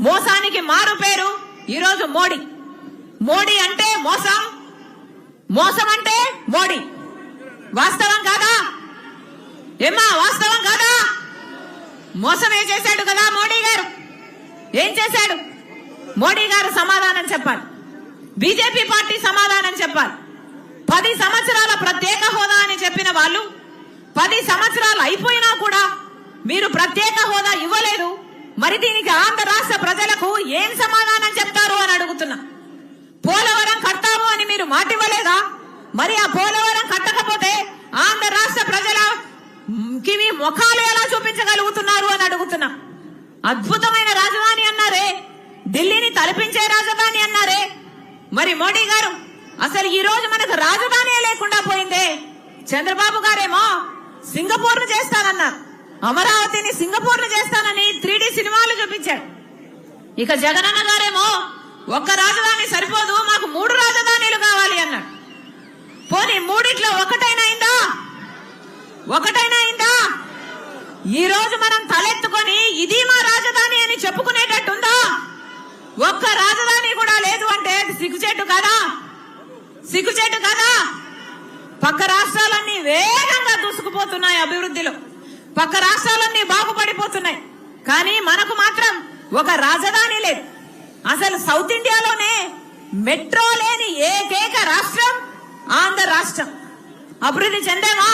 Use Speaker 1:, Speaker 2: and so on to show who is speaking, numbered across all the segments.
Speaker 1: మోసానికి మారు పేరు ఈరోజు మోడీ. మోడీ అంటే మోసం, మోసం అంటే మోడీ. వాస్తవం కాదా ఏమ్మా? వాస్తవం కాదా? మోసమే చేశాడు కదా మోడీ గారు. ఏం చేశాడు? మోడీ గారు సమాధానం చెప్పాలి, బీజేపీ పార్టీ సమాధానం చెప్పాలి. 10 సంవత్సరాల ప్రత్యేక హోదా అని చెప్పిన వాళ్ళు 10 సంవత్సరాలు అయిపోయినా కూడా మీరు ప్రత్యేక హోదా ఇవ్వలేదు. మరి దీనికి ఆంధ్ర రాష్ట్ర ప్రజలకు ఏం సమాధానం చెప్తారు అని అడుగుతున్నా. పోలవరం కడతాము అని మీరు మాట ఇవ్వలేదా? మరి ఆ పోలవరం కట్టకపోతే ఆంధ్ర రాష్ట్ర ప్రజలకి మీ ముఖాలు ఎలా చూపించగలుగుతున్నారు అని అడుగుతున్నా. అద్భుతమైన రాజధాని అన్నారే, ఢిల్లీని తలపించే రాజధాని అన్నారే. మరి మోడీ గారు అసలు ఈ రోజు మనకు రాజధాని లేకుండా పోయిందే. చంద్రబాబు గారేమో సింగపూర్ ను చేస్తానన్నారు, అమరావతిని సింగపూర్ ను చేస్తానని 3D సినిమాలు చూపించాడు. ఇక జగనన్న గారేమో ఒక్క రాజధాని సరిపోదు, మాకు 3 రాజధానులు కావాలి అన్నాడు. పోనీ మూడిట్లో ఒకటైనా అయిందా? ఒకటైనా అయిందా? ఈ రోజు మనం తలెత్తుకొని ఇది మా రాజధాని అని చెప్పుకునేటట్టుందా? ఒక్క రాజధాని కూడా లేదు అంటే సిగ్గుచేటు కదా? సిగ్గుచేటు కదా? పక్క రాష్ట్రాలన్నీ వేగంగా దూసుకుపోతున్నాయి అభివృద్ధిలో, పక్క రాష్ట్రాలన్నీ బాగుపడిపోతున్నాయి. కానీ మనకు మాత్రం ఒక రాజధాని లేదు. అసలు సౌత్ ఇండియాలోనే మెట్రో లేని ఏకైక రాష్ట్రం ఆంధ్ర రాష్ట్రం. అభివృద్ధి చెందామా?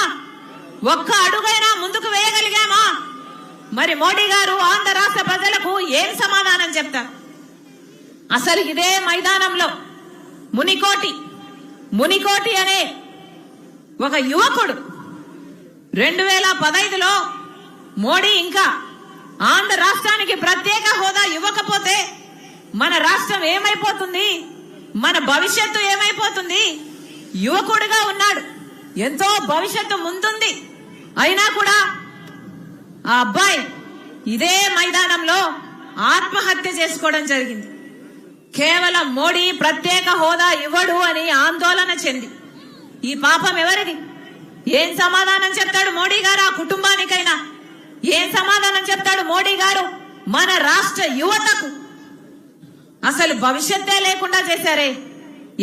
Speaker 1: ఒక్క అడుగైనా ముందుకు వేయగలిగామా? మరి మోడీ గారు ఆంధ్ర రాష్ట్ర ప్రజలకు ఏం సమాధానం చెప్తారు? అసలు ఇదే మైదానంలో మునికోటి అనే ఒక యువకుడు 2015లో మోడీ ఇంకా ఆంధ్ర రాష్ట్రానికి ప్రత్యేక హోదా ఇవ్వకపోతే మన రాష్ట్రం ఏమైపోతుంది, మన భవిష్యత్తు ఏమైపోతుంది? యువకుడిగా ఉన్నాడు, ఎంతో భవిష్యత్తు ముందుంది. అయినా కూడా ఆ అబ్బాయి ఇదే మైదానంలో ఆత్మహత్య చేసుకోవడం జరిగింది. కేవలం మోడీ ప్రత్యేక హోదా ఇవ్వడు అని ఆందోళన చెంది. ఈ పాపం ఎవరిది? ఏం సమాధానం చెప్తాడు మోడీ గారు ఆ కుటుంబానికైనా? ఏం సమాధానం చెప్తాడు మోడీ గారు మన రాష్ట్ర యువతకు? అసలు భవిష్యత్తే లేకుండా చేశారే,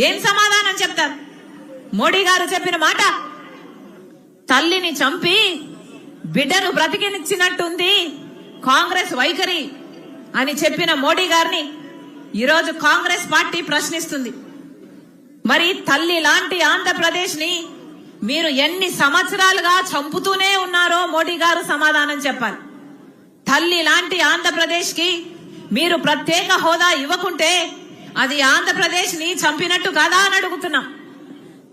Speaker 1: ఏం సమాధానం చెప్తారు? మోడీ గారు చెప్పిన మాట, తల్లిని చంపి బిడ్డను బ్రతికినిచ్చినట్టుంది కాంగ్రెస్ వైఖరి అని చెప్పిన మోడీ గారిని ఈరోజు కాంగ్రెస్ పార్టీ ప్రశ్నిస్తుంది. మరి తల్లి లాంటి ఆంధ్రప్రదేశ్ ని మీరు ఎన్ని సంవత్సరాలుగా చంపుతూనే ఉన్నారో మోడీ గారు సమాధానం చెప్పాలి. తల్లి లాంటి ఆంధ్రప్రదేశ్ కి మీరు ప్రత్యేక హోదా ఇవ్వకుంటే అది ఆంధ్రప్రదేశ్ ని చంపినట్టు కాదా అని అడుగుతున్నాం.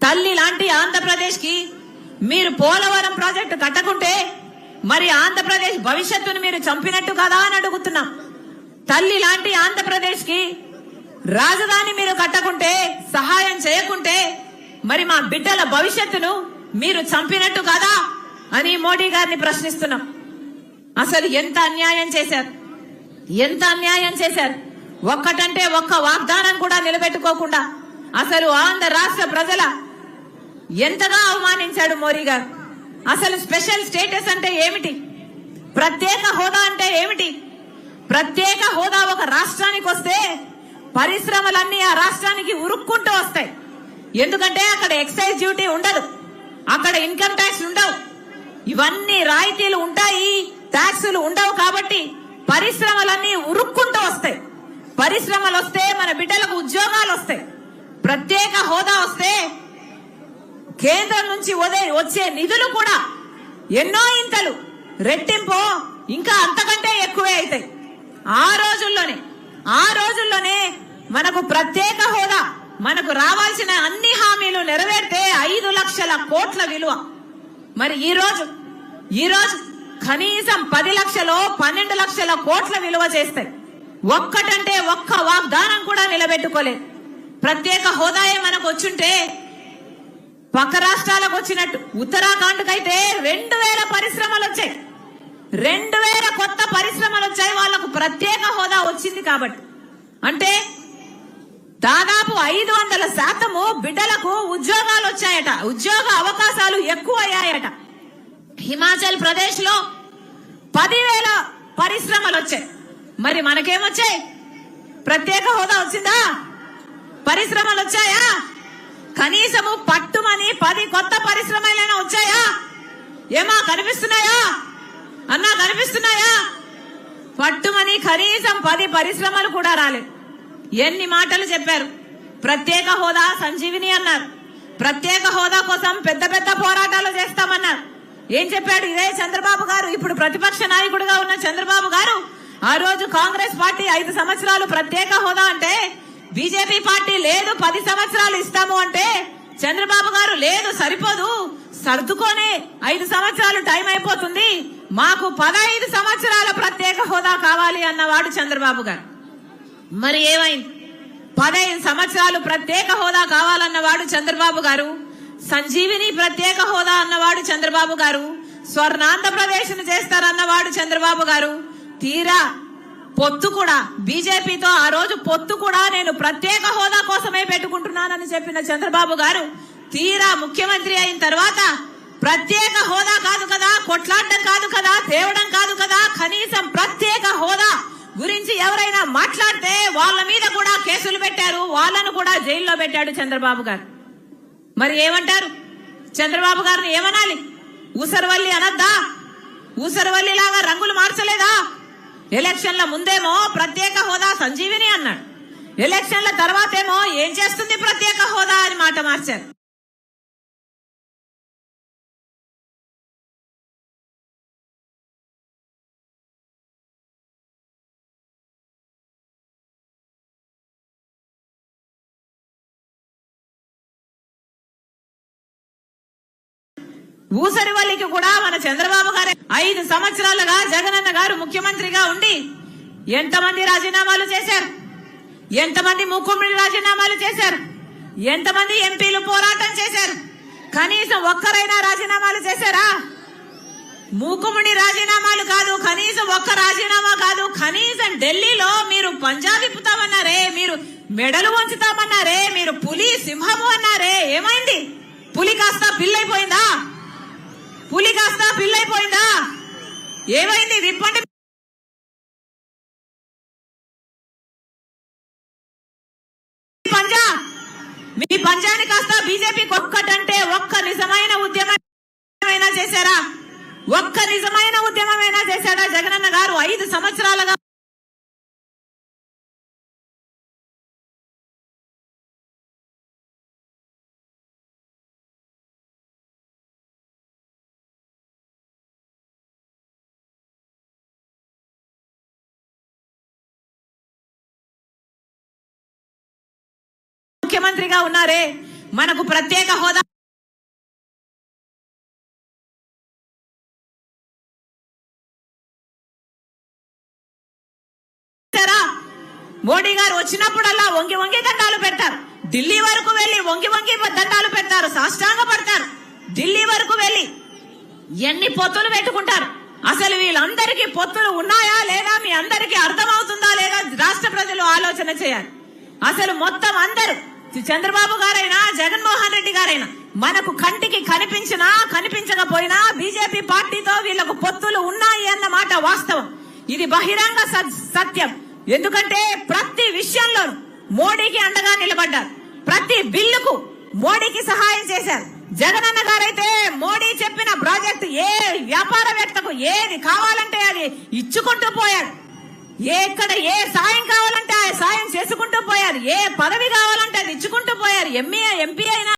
Speaker 1: తల్లి లాంటి ఆంధ్రప్రదేశ్ కి మీరు పోలవరం ప్రాజెక్టు కట్టకుంటే మరి ఆంధ్రప్రదేశ్ భవిష్యత్తును మీరు చంపినట్టు కదా అని అడుగుతున్నాం. తల్లి లాంటి ఆంధ్రప్రదేశ్ కి రాజధాని మీరు కట్టకుంటే, సహాయం చేయకుంటే మరి మా బిడ్డల భవిష్యత్తును మీరు చంపినట్టు కదా అని మోడీ గారిని ప్రశ్నిస్తున్నాం. అసలు ఎంత అన్యాయం చేశారు, ఎంత అన్యాయం చేశారు. ఒక్కటంటే ఒక్క వాగ్దానం కూడా నిలబెట్టుకోకుండా అసలు ఆంధ్ర రాష్ట్ర ప్రజల ఎంతగా అవమానించాడు మోడీ గారు. అసలు స్పెషల్ స్టేటస్ అంటే ఏమిటి? ప్రత్యేక హోదా అంటే ఏమిటి? ప్రత్యేక హోదా ఒక రాష్ట్రానికి వస్తే పరిశ్రమలన్నీ ఆ రాష్ట్రానికి ఉరుక్కుంటూ వస్తాయి. ఎందుకంటే అక్కడ ఎక్సైజ్ డ్యూటీ ఉండదు, అక్కడ ఇన్కమ్ ట్యాక్స్ ఉండవు, ఇవన్నీ రాయితీలు ఉంటాయి, ట్యాక్సులు ఉండవు. కాబట్టి పరిశ్రమలన్నీ ఉరుక్కుంటూ వస్తాయి. పరిశ్రమలు వస్తే మన బిడ్డలకు ఉద్యోగాలు వస్తాయి. ప్రత్యేక హోదా వస్తే కేంద్రం నుంచి వచ్చే నిధులు కూడా ఎన్నో ఇంతలు రెట్టింపు ఇంకా అంతకంటే ఎక్కువే అవుతాయి. ఆ రోజుల్లోనే మనకు ప్రత్యేక హోదా, మనకు రావాల్సిన అన్ని హామీలు నెరవేరితే 5 లక్షల కోట్ల విలువ. మరి ఈ రోజు కనీసం 10 లక్షలో 12 లక్షల కోట్ల విలువ చేస్తాయి. ఒక్కటంటే ఒక్క వాగ్దానం కూడా నిలబెట్టుకోలేదు. ప్రత్యేక హోదాయే మనకు వచ్చుంటే పక్క రాష్ట్రాలకు వచ్చినట్టు ఉత్తరాఖండ్ కైతే 2000 పరిశ్రమలు వచ్చాయి, 2000 కొత్త పరిశ్రమలు వచ్చాయి. వాళ్లకు ప్రత్యేక హోదా వచ్చింది కాబట్టి అంటే దాదాపు 500% బిడ్డలకు ఉద్యోగాలు వచ్చాయట, ఉద్యోగ అవకాశాలు ఎక్కువ అయ్యాయట. హిమాచల్ ప్రదేశ్ లో 10,000 పరిశ్రమలు వచ్చాయి. మరి మనకేమొచ్చాయి? ప్రత్యేక హోదా వచ్చిందా? పరిశ్రమలు వచ్చాయా? కనీసము పట్టుమని 10 కొత్త పరిశ్రమలైనా వచ్చాయా? ఏమా కనిపిస్తున్నాయా అన్నా? కనిపిస్తున్నాయా? పట్టుమని కనీసం 10 పరిశ్రమలు కూడా రాలేదు. ఎన్ని మాటలు చెప్పారు. ప్రత్యేక హోదా సంజీవిని అన్నారు. ప్రత్యేక హోదా కోసం పెద్ద పెద్ద పోరాటాలు చేస్తామన్నారు. ఏం చెప్పాడు ఇదే చంద్రబాబు గారు? ఇప్పుడు ప్రతిపక్ష నాయకుడిగా ఉన్న చంద్రబాబు గారు ఆ రోజు కాంగ్రెస్ పార్టీ 5 సంవత్సరాలు ప్రత్యేక హోదా అంటే, బీజేపీ పార్టీ లేదు 10 సంవత్సరాలు ఇస్తాము అంటే, చంద్రబాబు గారు లేదు సరిపోదు, సర్దుకొని 5 సంవత్సరాలు టైం అయిపోతుంది, మాకు 15 సంవత్సరాల ప్రత్యేక హోదా కావాలి అన్నవాడు చంద్రబాబు గారు. మరి ఏమైంది? 15 సంవత్సరాలు ప్రత్యేక హోదా కావాలన్నవాడు చంద్రబాబు గారు. సంజీవిని ప్రత్యేక హోదా అన్నవాడు చంద్రబాబు గారు. స్వర్ణాంధ్రప్రదేశ్ ను చేస్తారన్నవాడు చంద్రబాబు గారు. తీరా పొత్తు కూడా బీజేపీతో ఆ రోజు పొత్తు కూడా నేను ప్రత్యేక హోదా కోసమే పెట్టుకుంటున్నానని చెప్పిన చంద్రబాబు గారు తీరా ముఖ్యమంత్రి అయిన తర్వాత ప్రత్యేక హోదా కాదు కదా, కొట్లాడడం కాదు కదా, తేవడం కాదు కదా, కనీసం ప్రత్యేక హోదా గురించి ఎవరైనా మాట్లాడితే వాళ్ళ మీద కూడా కేసులు పెట్టారు, వాళ్ళను కూడా జైల్లో పెట్టాడు చంద్రబాబు గారు. మరి ఏమంటారు? చంద్రబాబు గారిని ఏమనాలి? ఊసరవల్లి అనద్దా? ఊసరవల్లి లాగా రంగులు మార్చలేదా? ఎలక్షన్ల ముందేమో ప్రత్యేక హోదా సంజీవిని అన్నాడు, ఎలక్షన్ల తర్వాతేమో ఏం చేస్తుంది ప్రత్యేక హోదా అని మాట మార్చారు. ఊసరివల్లికి కూడా మన చంద్రబాబు గారు 5 సంవత్సరాలుగా జగనన్న గారు ముఖ్యమంత్రిగా ఉండి ఎంతమంది రాజీనామాలు చేశారు? ఎంతమంది ముఖ్యమంత్రి రాజీనామాలు చేశారు? ఎంతమంది ఎంపీలు పోరాటం చేశారు? కనీసం ఒక్కరైనా రాజీనామాలు చేశారా? ముఖ్యమంత్రి రాజీనామాలు కాదు, కనీసం ఒక్క రాజీనామా కాదు, కనీసం ఢిల్లీలో మీరు పంజా విప్పుతామన్నారే, మీరు మెడలు వంచుతామన్నారే, మీరు పులి సింహము అన్నారే, ఏమైంది? పులి కాస్త పిల్లైపోయిందా? పులి కాస్త పిల్లైపోయిందా? ఏమైంది? విప్పండి పంజా. మీ పంజాని కాస్త బీజేపీ ఒక్కటంటే ఒక్క నిజమైన ఉద్యమమైనా చేశారా? ఒక్క నిజమైన ఉద్యమమైనా చేశాడా జగనన్న గారు 5 సంవత్సరాలుగా? ముఖ్యమంత్రిగా ఉన్నారే, మనకు ప్రత్యేక హోదా మోడీ గారు వచ్చినప్పుడల్లా వంగి వంగి దండాలు పెడతారు, ఢిల్లీ వరకు వెళ్లి వంగి వంగి దండాలు పెడతారు, సాష్టాంగ పడతారు, ఢిల్లీ వరకు వెళ్లి ఎన్ని పొత్తులు పెట్టుకుంటారు. అసలు వీళ్ళందరికీ పొత్తులు ఉన్నాయా లేదా మీ అందరికీ అర్థమవుతుందా లేదా రాష్ట్ర ప్రజలు ఆలోచన చేయాలి. అసలు మొత్తం అందరూ చంద్రబాబు గారైనా జగన్మోహన్ రెడ్డి గారైనా మనకు కంటికి కనిపించినా కనిపించకపోయినా బీజేపీ పార్టీతో వీళ్లకు పొత్తులు ఉన్నాయి అన్న మాట వాస్తవం. ఇది బహిరంగ సత్యం. ఎందుకంటే ప్రతి విషయంలోనూ మోడీకి అండగా నిలబడ్డారు, ప్రతి బిల్లుకు మోడీకి సహాయం చేశారు. జగనన్న గారైతే మోడీ చెప్పిన ప్రాజెక్టు ఏ వ్యాపారవేత్తకు ఏది కావాలంటే అది ఇచ్చుకుంటూ పోయారు. ఎక్కడ ఏ సాయం కావాలంటే ఆ సాయం చేసుకుంటూ పోయారు. ఏ పదవి కావాలంటే అది ఇచ్చుకుంటూ పోయారు. ఎంపీ అయినా